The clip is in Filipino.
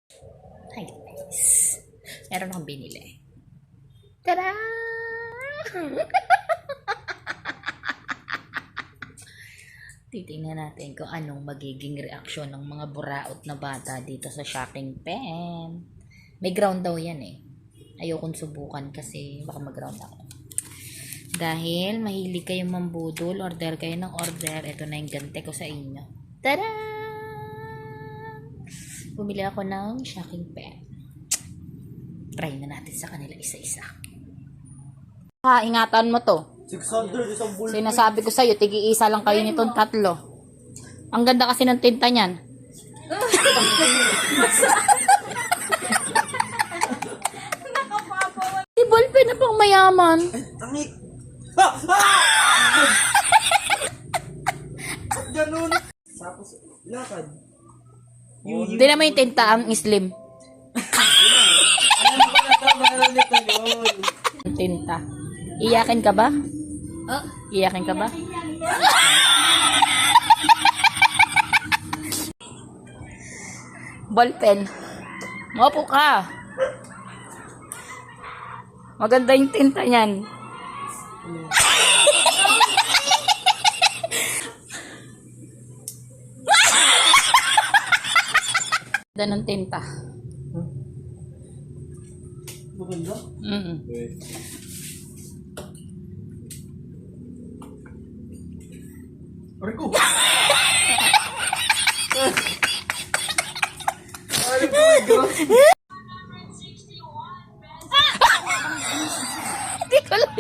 Hi guys. Meron akong binili. Tada! Titingnan natin kung anong magiging reaksyon ng mga buraot na bata dito sa shopping pen. May ground daw yan eh. Ayokong subukan kasi baka mag-ground ako. Dahil mahilig kayong mambudol, order kayo ng order. Ito na yung gante ko sa inyo. Tada! Bumili ako ng shopping pen. Try na natin sa kanila isa-isa. Ingatan mo to. 600 isang bull. Sinasabi ko sa'yo, tigi-isa lang kayo nitong tatlo. Ang ganda kasi ng tinta niyan. Si ballpen na pang mayaman. Tangik! Ah! Ah! Ganun. Tapos, lakad. Hindi naman yung tinta, ang slim. Alam ko na ito, meron nito yun. Tinta. Iyakin ka ba? Iyakin ka ba? Ballpen. Mapo ka. Maganda yung tinta niyan. Ganda ng tinta. Maganda? Mm-mm. Rico! Ay, God! Hindi ko lang